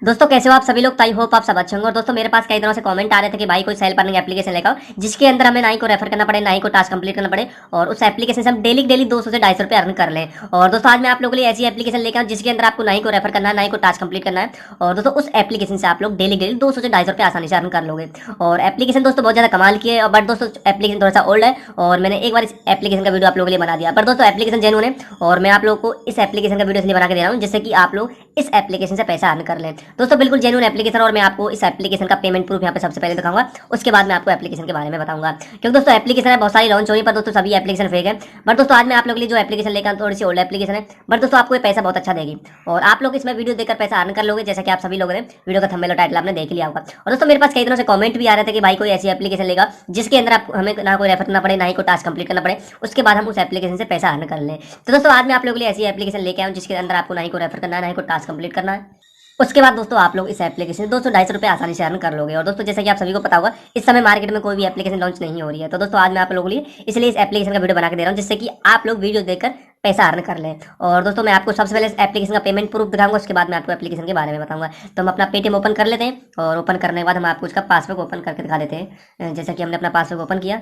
दोस्तों कैसे हो आप सभी लोग। आई होप आप सब अच्छे होंगे। और दोस्तों मेरे पास कई दिनों से कमेंट आ रहे थे कि भाई कोई सेल्फ अर्निंग एप्लीकेशन लेकर आओ जिसके अंदर हमें ना ही को रेफर करना पड़े, ना ही को टास्क कंप्लीट करना पड़े, और उस एप्लीकेशन से हम डेली डेली 200 से 250 रुपए अर्न कर लें। और दोस्तों आज मैं आप लोगों के लिए ऐसी एप्लीकेशन लेकर आऊँ जिसके अंदर आपको ना ही को रेफर करना है, ना ही को टास्क कंप्लीट करना है। और दोस्तों उस एप्लीकेशन से आप लोग डेली डेली 200 से 250 रुपए आसानी से अर्न कर लोगे। और एप्लीकेशन दोस्तों बहुत ज्यादा कमाल की है, बट दोस्तों एप्लीकेशन थोड़ा सा ओल्ड है और मैंने एक बार इस एप्लीकेशन का वीडियो आप लोगों के लिए बना दिया। पर दोस्तों एप्लीकेशन जेन्युइन है और मैं आप लोगों को इस एप्लीकेशन का वीडियो इसलिए बना के दे रहा हूँ जिससे कि आप लोग इस एप्लीकेशन से पैसा अर्न कर लें। दोस्तों बिल्कुल जेन्युइन एप्लीकेशन, और मैं आपको इस एप्लीकेशन का पेमेंट प्रूफ यहाँ पे सबसे पहले दिखाऊंगा, उसके बाद मैं आपको एप्लीकेशन के बारे में बताऊंगा। क्योंकि दोस्तों एप्लीकेशन है बहुत सारी लॉन्च हो रही है, पर दोस्तों सभी एप्लीकेशन फेक है। बट दोस्तों आज मैं आप लोगों के लिए जो एप्लीकेशन लेकर थोड़ी सी ओल्ड एप्लीकेशन है, बट दोस्तों आपको ये पैसा बहुत अच्छा देगी और आप लोग इसमें वीडियो देखकर पैसा अर्न कर लोगे, जैसा कि आप सभी लोगों ने वीडियो का थंबनेल और टाइटल आपने देख लिया होगा। और दोस्तों मेरे पास कई दिनों से कमेंट भी आ रहे थे कि भाई कोई ऐसी एप्लीकेशन लेगा जिसके अंदर आप हमें ना कोई रेफर करना पड़े, ना ही कोई टास्क कंप्लीट करना पड़े, उसके बाद हम उस एप्लीकेशन से पैसा अर्न कर लें। तो दोस्तों आज मैं आप लोगों के लिए ऐसी एप्लीकेशन लेके आया हूं जिसके अंदर आपको ना ही को रेफर करना है, ना ही को टास्क कंप्लीट करना है। उसके बाद दोस्तों आप लोग इस एप्लीकेशन से 200-250 रुपए आसानी से अर्न कर लोगे। और दोस्तों जैसा कि आप सभी को पता होगा इस समय मार्केट में कोई भी एप्लीकेशन लॉन्च नहीं हो रही है। तो दोस्तों आज मैं आप लोगों के लिए इसलिए इस एप्लीकेशन का वीडियो बना के दे रहा हूँ जिससे कि आप लोग वीडियो देखकर पैसा अर्न कर लें। और दोस्तों मैं आपको सबसे पहले इस एप्लीकेशन का पेमेंट प्रूफ दिखाऊंगा, उसके बाद मैं आपको एप्लीकेशन के बारे में बताऊंगा। तो हम अपना पेटीएम ओपन कर लेते हैं और ओपन करने के बाद हम आपको उसका पासवर्ड ओपन करके दिखा देते हैं। जैसा कि हमने अपना पासवर्ड ओपन किया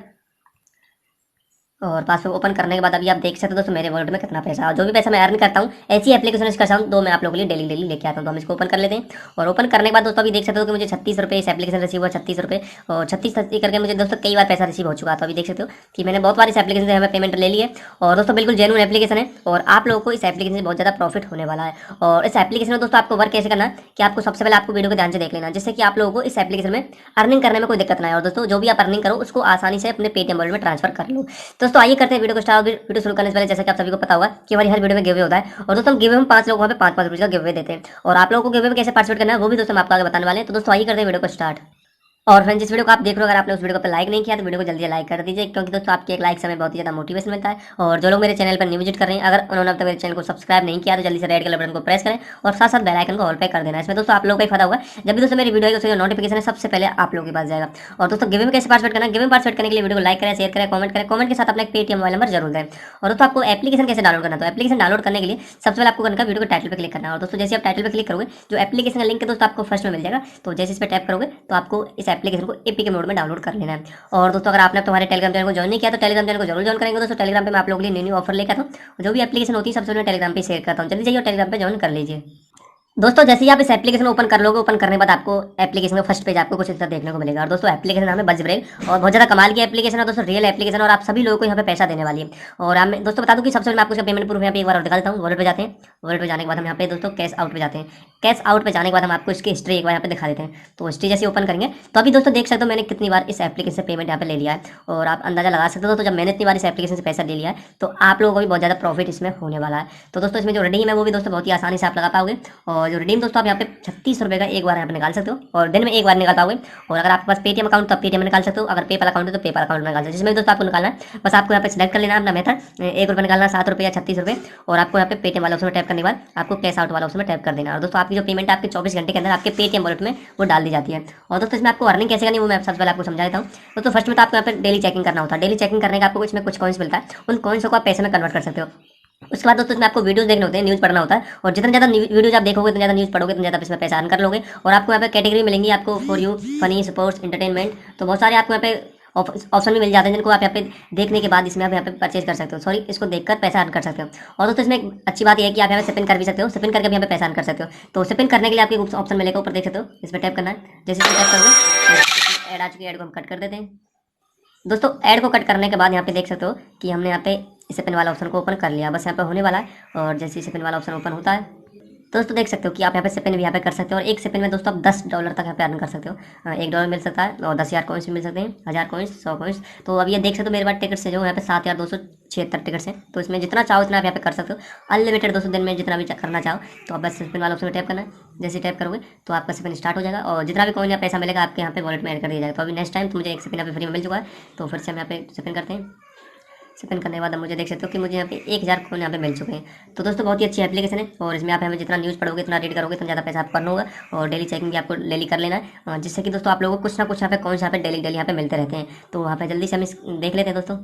और पासवर्ड ओपन करने के बाद अभी आप देख सकते हो दोस्तों मेरे वॉलेट में कितना पैसा है। जो भी पैसा मैं अर्न करता हूँ ऐसी एप्लीकेशन इसका साउंड दो मैं आप लोगों के लिए डेली डेली लेके आता हूँ। तो हम इसको ओपन कर लेते हैं और ओपन करने के बाद दोस्तों अभी देख सकते हो कि मुझे 36 रुपये इस एप्लीकेशन रिसीव हुआ, 36 रुपये। और 36 करके मुझे दोस्तों कई बार पैसा रिसीव हो चुका। तो अभी देख सकते हो कि मैंने बहुत बार इस एप्लीकेशन से हमें पेमेंट ले ली है। और दोस्तों बिल्कुल जेन्युइन एप्लीकेशन है और आप लोगों को इस एप्लीकेशन से बहुत ज़्यादा प्रॉफिट होने वाला है। और इस एप्लीकेशन में दोस्तों आपको वर्क कैसे करना है कि आपको सबसे पहले आपको वीडियो को ध्यान से देख लेना, जिससे कि आप लोगों को इस एप्लीकेशन में अर्निंग करने में कोई दिक्कत ना है। और दोस्तों जो भी आप अर्निंग करो उसको आसानी से अपने पेटीएम वॉलेट में ट्रांसफर कर लो। दोस्तों आइए करते हैं वीडियो को स्टार्ट। वीडियो शुरू करने से पहले जैसे कि आप सभी को पता होगा कि हमारी हर वीडियो में गिव अवे होता है। और दोस्तों गिव अवे हम 5 लोगों पे 5-5 रुपये का गिव अवे देते हैं। और आप लोगों को गिव अवे में कैसे पार्टिसिपेट करना है वो भी दोस्तों हम आपको आगे बताने वाले हैं। तो दोस्तों आइए करते हैं वीडियो को स्टार्ट। और फ्रेंड्स जिस वीडियो को आप देख रहे हो अगर आपने उस वीडियो को लाइक नहीं किया तो वीडियो को जल्दी लाइक कर दीजिए, क्योंकि दोस्तों आपके एक लाइक से हमें बहुत ही ज्यादा मोटिवेशन मिलता है। और जो लोग मेरे चैनल पर न्यू विजिट कर रहे हैं, अगर उन्होंने अब तक मेरे चैनल को सब्सक्राइब नहीं किया तो जल्दी से रेड कलर बटन को प्रेस करें और साथ साथ बेल आइकन को ऑल पे कर देना। इसमें दोस्तों आप लोगों को ही फायदा होगा, जब भी दोस्तों मेरी वीडियो उसका नोटिफिकेशन है सबसे पहले आप लोगों के पास जाएगा। और दोस्तों गिव में कैसे पार्टिसिपेट करना है, गिव में पार्टिसिपेट करने के लिए वीडियो को लाइक करें, शेयर करें, कमेंट करें, कमेंट के साथ अपना एक पेटीएम मोबाइल नंबर जरूर दें। और दोस्तों आपको एप्लीकेशन कैसे डाउनलोड करना है, तो एप्लीकेशन डाउनलोड करने के लिए सबसे पहले आपको करना है वीडियो को टाइटल पे क्लिक करना है। और दोस्तों जैसे आप टाइटल पे क्लिक करोगे जो एप्लीकेशन का लिंक है दोस्तों आपको फर्स्ट में मिल जाएगा। तो जैसे इस पर टैप करोगे तो आपको इस एप्लीकेशन को एपीके मोड में डाउनलोड कर लेना है। और दोस्तों अगर आपने तुम्हारे टेलीग्राम चैनल को ज्वाइन नहीं किया तो टेलीग्राम चैनल को जरूर ज्वाइन करेंगे। दोस्तों टेलीग्राम पे मैं आप लोगों के लिए न्यू ऑफर लेकर आता हूँ, जो भी एप्लीकेशन होती है सबसे पहले टेलीग्राम पे शेयर करता हूँ। जल्दी जाइए और टेलीग्राम पे ज्वाइन कर लीजिए। दोस्तों जैसे ही आप इस एप्लीकेशन ओपन कर लोगे, ओपन करने के बाद आपको एप्लीकेशन का फर्स्ट पेज आपको कुछ इस तरह देखने को मिलेगा। और दोस्तों एप्लीकेशन नाम है बज ब्रेक और बहुत ज़्यादा कमाल की एप्लीकेशन है दोस्तों, रियल एप्लीकेशन, और आप सभी लोगों को यहाँ पे पैसा देने वाली है। और मैं दोस्तों बता दूं कि सबसे पहले मैं आपको इसका पेमेंट प्रूफ यहाँ पे एक बार और दिखाता हूँ। वॉलेट पे जाते हैं, वॉलेट पे जाने के बाद हम यहाँ पे दोस्तों कैश आउट पे जाते हैं। कैश आउट पे जाने के बाद हम आपको इसकी हिस्ट्री एक बार यहाँ पे दिखा देते हैं। तो हिस्ट्री जैसे ओपन करेंगे तो अभी दोस्तों देख सकते हो मैंने कितनी बार इस एप्लीकेशन से पेमेंट यहाँ पे ले लिया है। और आप अंदाजा लगा सकते हो तो जब मैंने इतनी बार इस एप्लीकेशन से पैसा ले लिया है तो आप लोगों को भी बहुत ज़्यादा प्रॉफिट इसमें होने वाला है। तो दोस्तों इसमें जो रिडीम है वो भी दोस्तों बहुत ही आसानी से आप लगा पाओगे। और जो रिडीम दोस्तों आप यहाँ पे 36 रुपये का एक बार यहाँ पे निकाल सकते हो और दिन में एक बार निकाल पाओगे। और अगर आपके पास पेटीएम अकाउंट तो आप पेटीएम में निकाल सकते हो, अगर पेपल अकाउंट है तो पेपल अकाउंट में निकाल सकते हो। जिसमें दोस्तों आपको निकालना है बस आपको यहाँ पे सिलेक्ट कर लेना है अपना मेथड, 1 रुपये निकालना, 7 रुपये या 36 रुपये। और आपको यहाँ पे पेटीएम वाला ऑप्शन में टैप करने के बाद आपको कैश आउट वाला ऑप्शन में टैप कर देना। और दोस्तों आपकी जो पेमेंट आपके 24 घंटे के अंदर आपके पेटीएम वॉलेट में वो डाल दी जाती है। और दोस्तों इसमें आपको अर्निंग कैसे करनी है वो मैं सबसे पहले आपको समझा देता हूँ। दोस्तों फर्स्ट में तो आपको यहाँ पे डेली चेकिंग करना होता है। डेली चेकिंग करने का आपको इसमें कुछ कॉइन्स मिलता है, उन कॉइन्स को आप पैसे में कन्वर्ट कर सकते हो। उसके बाद दोस्तों इसमें आपको वीडियोस देखने होते हैं, न्यूज़ पढ़ना होता है। और जितना ज़्यादा वीडियोज आप देखोगे, उतना ज़्यादा न्यूज़ पढ़ोगे, उतना ज़्यादा इसमें पैसा अर्न कर लोगे। और आपको यहाँ पे कैटेगरी मिलेंगी आपको for you, funny, sports, entertainment, तो बहुत सारे आपको यहाँ पे ऑप्शन भी मिल जाते हैं जिनको आप यहाँ पे देखने के बाद इसमें आप यहाँ पे परचेज कर सकते हो, सॉरी इसको देखकर पैसा अर्न कर सकते हो। और दोस्तों इसमें एक अच्छी बात यह है कि आप यहाँ पे स्पिन कर भी सकते हो, स्पिन करके भी यहाँ पे पैसा अर्न कर सकते हो। तो स्पिन करने के लिए आपको ऑप्शन मिलेगा ऊपर देख सकते हो, इस पर टैप करना है। जैसे इस पर टैप करोगे तो ऐड आ चुकी है, ऐड को हम कट कर देते हैं। दोस्तों ऐड को कट करने के बाद यहाँ पे देख सकते हो कि हमने यहाँ पे स्पिन वाला ऑप्शन को ओपन कर लिया, बस यहाँ पे होने वाला है। और जैसे स्पिन वाला ऑप्शन ओपन होता है तो दोस्तों देख सकते हो कि आप यहाँ पे स्पिन भी यहाँ पे कर सकते हो। और एक स्पिन में दोस्तों आप $10 तक यहाँ पे अर्न कर सकते हो। $1 मिल सकता है और 10,000 कॉइन्स भी मिल सकते हैं, 1000 कॉइन्स, 100 कॉइन्स। तो अब ये देख सकते हो मेरे पास टिकट्स है जो यहाँ पे 7,276 टिकट्स हैं। तो इसमें जितना चाहो इतना आप यहाँ पे कर सकते हो, अनलिमिटेड दोस्तों, दिन में जितना भी करना चाहो। तो आप बस स्पिन वाला ऑप्शन में टैप करना है। जैसे टैप करोगे तो आपका स्पिन स्टार्ट हो जाएगा और जितना भी कॉइन या पैसा मिलेगा आपके यहाँ पे वॉलेट में ऐड कर दिया जाएगा। तो अभी नेक्स्ट टाइम तो मुझे एक स्पिन यहाँ पे फ्री में मिल चुका है, तो फिर से हम यहाँ पे स्पिन करते हैं। स्पिन करने के बाद मुझे देख सकते हो कि मुझे यहाँ पे 1000 कॉइन यहाँ पे मिल चुके हैं। तो दोस्तों बहुत ही अच्छी एप्लीकेशन है और इसमें आप हमें जितना न्यूज़ पढ़ोगे, इतना रीड करोगे, इतना ज़्यादा पैसा आपको करना होगा। और डेली चेकिंग भी आपको डेली कर लेना है, जिससे कि दोस्तों आप लोगों को कुछ ना कुछ यहाँ पे कॉइन्स यहाँ पे डेली यहाँ पे मिलते रहते हैं। तो वहाँ पे जल्दी से हम देख लेते हैं दोस्तों।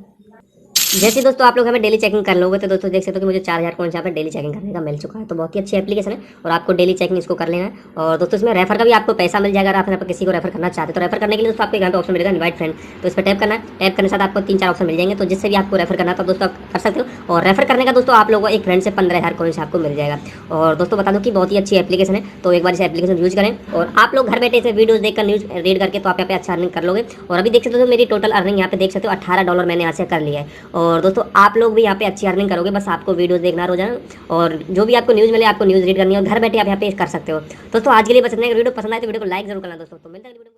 जैसे दोस्तों आप लोग हमें डेली चेकिंग कर लोगे तो दोस्तों देख सकते हो कि मुझे 4000 कॉइंस यहाँ पे डेली चेकिंग करने का मिल चुका है। तो बहुत ही अच्छी एप्लीकेशन है और आपको डेली चेकिंग इसको कर लेना है। और दोस्तों इसमें रेफर का भी आपको पैसा मिल जाएगा। अगर आप यहाँ पे किसी को रेफर करना चाहते हो तो रेफर करने के लिए दोस्तों आपको यहाँ पे ऑप्शन मिलेगा इनवाइट फ्रेंड, तो इस पर टैप करना है। टैप करने के साथ आपको 3-4 ऑप्शन मिल जाएंगे, तो जिससे भी आपको रेफर करना है तो दोस्तों आप कर सकते हो। और रेफर करने का दोस्तों आप लोगों को एक फ्रेंड से 15,000 कॉइंस आपको मिल जाएगा। और दोस्तों बता दो कि बहुत ही अच्छी एप्लीकेशन है, तो एक बार इस एप्लीकेशन यूज करें और आप लोग घर बैठे इसे वीडियोस देखकर न्यूज रीड करके तो आप यहाँ पे अच्छा अर्निंग कर लोगे। और अभी देख सकते हो मेरी टोटल अर्निंग यहाँ पे देख सकते हो $18 मैंने यहाँ से कर लिया है। और दोस्तों आप लोग भी यहाँ पे अच्छी अर्निंग करोगे, बस आपको वीडियोस देखना रोजाना और जो भी आपको न्यूज़ मिले आपको न्यूज़ रीड करनी है और घर बैठे आप यहाँ पे कर सकते हो। दोस्तों आज के लिए बस इतना ही। वीडियो पसंद आए तो वीडियो को लाइक जरूर करना दोस्तों। तो मिलते हैं।